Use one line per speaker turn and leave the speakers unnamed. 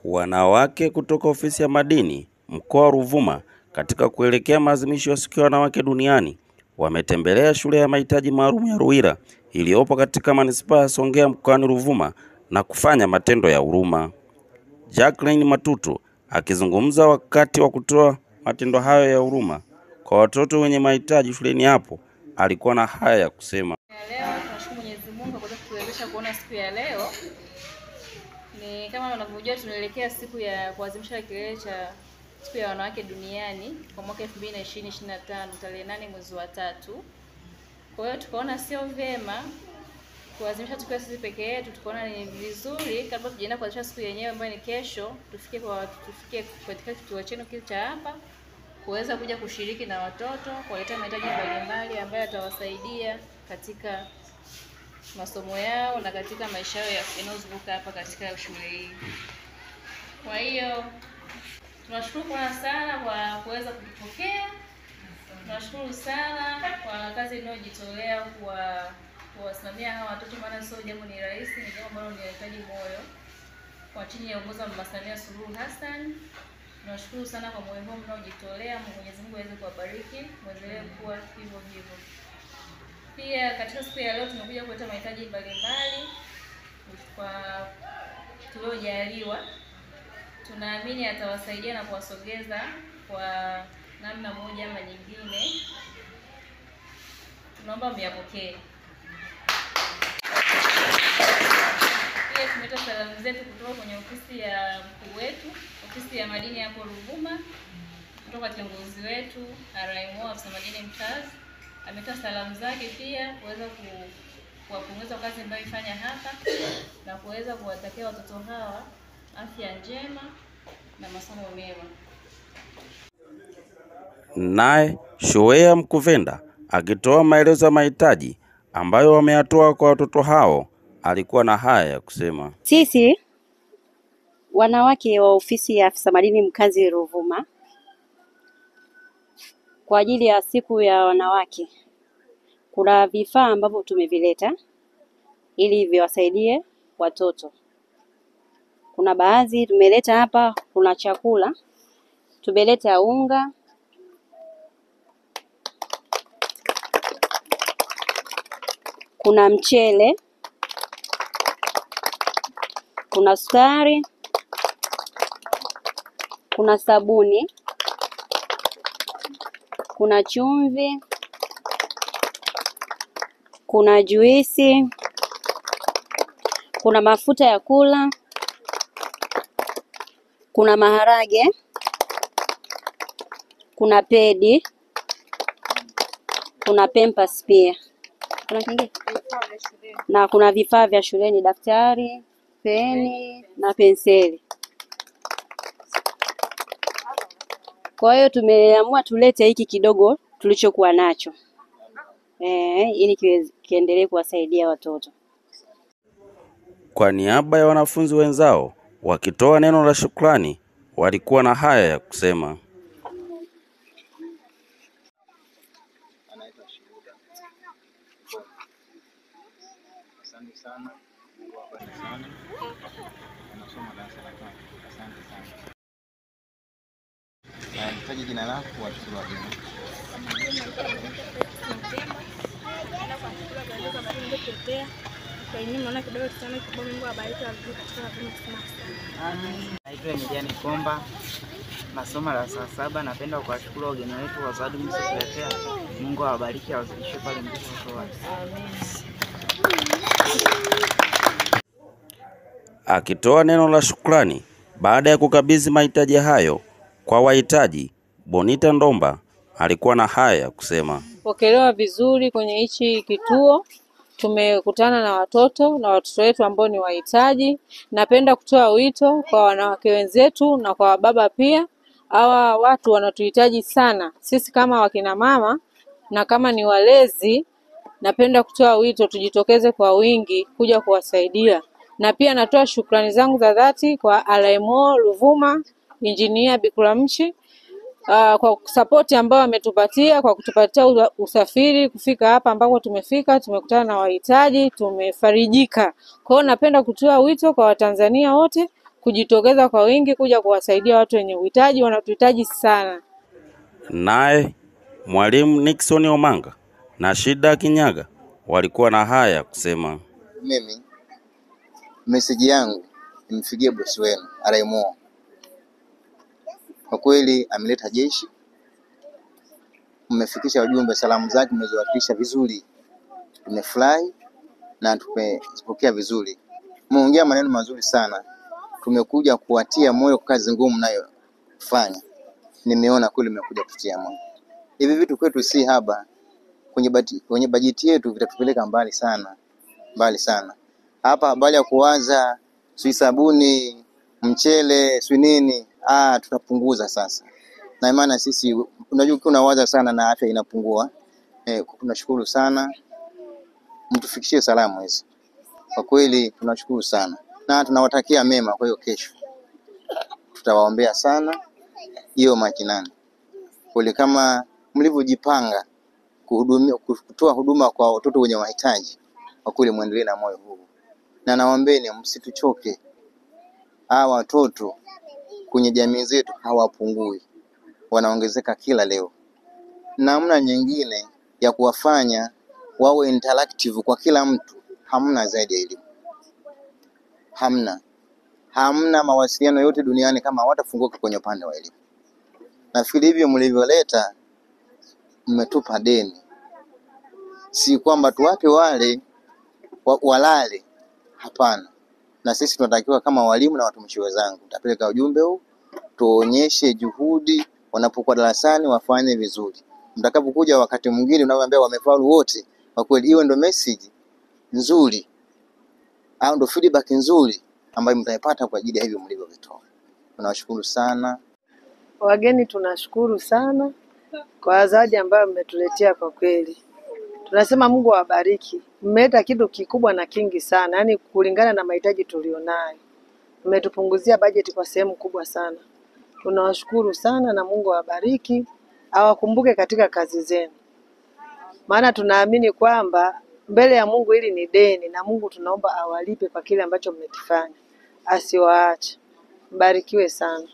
Wanawake kutoka ofisi ya madini mkoa wa Ruvuma katika kuelekea maadhimisho ya siku ya wanawake duniani wametembelea shule ya mahitaji maalum ya Ruira iliyopo katika manispaa ya Songea mkoani Ruvuma na kufanya matendo ya huruma. Jacqueline Matutu akizungumza wakati wa kutoa matendo hayo ya huruma kwa watoto wenye mahitaji shuleni hapo, alikuwa na haya ya kusema.
Leo tunashukuru Mwenyezi Mungu kwa kutuwezesha kuona siku ya leo. Ni kama unavyojua tunaelekea siku ya kuadhimisha kilele cha siku ya wanawake duniani kwa mwaka 2025 tarehe 8 mwezi wa 3. Kwa hiyo tukaona sio vyema kuadhimisha tukiwa sisi peke yetu, tukaona ni vizuri kabla tujaenda kuadhimisha siku yenyewe ambayo ni kesho, tufike katika kituo chenu kile cha hapa kuweza kuja kushiriki na watoto kuleta mahitaji mbalimbali ambayo yatawasaidia katika masomo yao na katika maisha yao yanayozunguka hapa katika shule hii. Kwa hiyo tunashukuru sana kwa kuweza kutupokea. Tunashukuru sana kwa kazi inayojitolea kuwasimamia hawa watoto, maana sio jambo ni rahisi, ni jambo ambalo linahitaji moyo. Kwa chini ya uongozi wa Mama Samia Suluhu Hassan, tunashukuru sana kwa moyo huu mnaojitolea. Mwenyezi Mungu aweze kuwabariki, muendelee kuwa hivyo hivyo. Pia katika siku ya leo tumekuja kuleta mahitaji mbalimbali kwa tuliojaliwa. Tunaamini atawasaidia na kuwasogeza kwa namna moja ama nyingine. Tunaomba myapokee. Pia tumeleta salamu zetu kutoka kwenye ofisi ya mkuu wetu, ofisi ya madini hapo Ruvuma, kutoka kiongozi wetu RMO afisa madini mkazi. Ametoa salamu zake pia kuweza kuwapongeza kazi ambayo ifanya hapa na kuweza kuwatakia watoto hawa afya njema na masomo mema.
Naye Shoea Mkuvenda akitoa maelezo ya mahitaji ambayo wameyatoa kwa watoto hao, alikuwa na haya ya kusema.
Sisi wanawake wa ofisi ya afisa madini mkazi Ruvuma, kwa ajili ya siku ya wanawake, kuna vifaa ambavyo tumevileta ili viwasaidie watoto. Kuna baadhi tumeleta hapa, kuna chakula, tumeleta unga, kuna mchele, kuna sukari, kuna sabuni, kuna chumvi, kuna juisi, kuna mafuta ya kula, kuna maharage, kuna pedi, kuna pampers pia. Kuna kingine? Na kuna vifaa vya shuleni, daftari, peni na penseli. Kwa hiyo tumeamua tulete hiki kidogo tulichokuwa nacho. Ili kiendelee kuwasaidia watoto.
Kwa niaba ya wanafunzi wenzao wakitoa neno la shukrani, walikuwa na haya ya kusema.
Asante sana. Mungu awabariki sana. Nasoma darasa la 5. Asante sana. Nitaje jina lako watoto wa dini.
Naitwa Emiliani Komba, nasoma darasa la 7. Napenda kuwashukuru wageni wetu kwa zawadi mlizotuletea. Mungu awabariki, awazidishie pale mlipotoa.
Akitoa neno la shukrani baada ya kukabidhi mahitaji hayo kwa wahitaji, Bonita Ndomba alikuwa na haya ya kusema.
Pokelewa vizuri kwenye hichi kituo. Tumekutana na watoto wetu ambao ni wahitaji. Napenda kutoa wito kwa wanawake wenzetu na kwa baba pia. Hawa watu wanatuhitaji sana. Sisi kama wakina mama na kama ni walezi, napenda kutoa wito tujitokeze kwa wingi kuja kuwasaidia. Na pia natoa shukrani zangu za dhati kwa RMO Ruvuma, Engineer Bikulamchi, kwa support ambayo ametupatia, kwa kutupatia usafiri kufika hapa ambako tumefika. Tumekutana na wahitaji, tumefarijika. Kwa hiyo napenda kutoa wito kwa Watanzania wote kujitokeza kwa wingi kuja kuwasaidia watu wenye uhitaji, wanatuhitaji sana.
Naye Mwalimu Nixon Omanga na Shida Kinyaga walikuwa na haya kusema.
Mimi message yangu imfikie bosi wenu RMO. Kwa kweli ameleta jeshi, mmefikisha ujumbe, salamu zake mmeziwakilisha vizuri, tumefurahi na tumepokea vizuri, mmeongea maneno mazuri sana, tumekuja kuwatia moyo kazi ngumu mnayofanya. Nimeona kweli mmekuja kutia moyo. Hivi vitu kwetu si haba, kwenye bajeti yetu vitatupeleka mbali sana, mbali sana. Hapa habari ya kuanza si sabuni, mchele, si nini, tutapunguza sasa. Na maana sisi unajua unawaza sana na afya inapungua. Tunashukuru sana. Mtufikishie salamu hizi. Kwa kweli tunashukuru sana. Na tunawatakia mema, kwa hiyo kesho tutawaombea sana hiyo makinani. Kweli kama mlivyojipanga kutoa huduma kwa watoto wenye mahitaji, kwa kweli muendelee na moyo huu. Na nawaombeni msituchoke. Hawa watoto kwenye jamii zetu hawapungui, wanaongezeka kila leo. Namna nyingine ya kuwafanya wawe interactive kwa kila mtu hamna zaidi ya elimu. Hamna mawasiliano yote duniani kama watafunguka kwenye upande wa elimu. Nafikiri hivyo mlivyoleta mmetupa deni. Si kwamba tuwape wale walale, hapana. Na sisi tunatakiwa kama walimu na watumishi wenzangu tutapeleka ujumbe huu, tuonyeshe juhudi wanapokuwa darasani wafanye vizuri. Mtakapokuja wakati mwingine unawaambia wamefaulu wote, kwa kweli hiyo ndio message nzuri au ndio feedback nzuri ambayo mtaipata kwa ajili ya hivyo mlivyovitoa. Tunawashukuru sana.
Wageni tunashukuru sana kwa zawadi ambayo mmetuletea kwa kweli. Tunasema Mungu awabariki. Mmeleta kitu kikubwa na kingi sana, yani kulingana na mahitaji tulionayo. Mmetupunguzia bajeti kwa sehemu kubwa sana. Tunawashukuru sana na Mungu awabariki, awakumbuke katika kazi zenu. Maana tunaamini kwamba mbele ya Mungu hili ni deni na Mungu tunaomba awalipe kwa kile ambacho mmetifanya. Asiwaache. Mbarikiwe sana.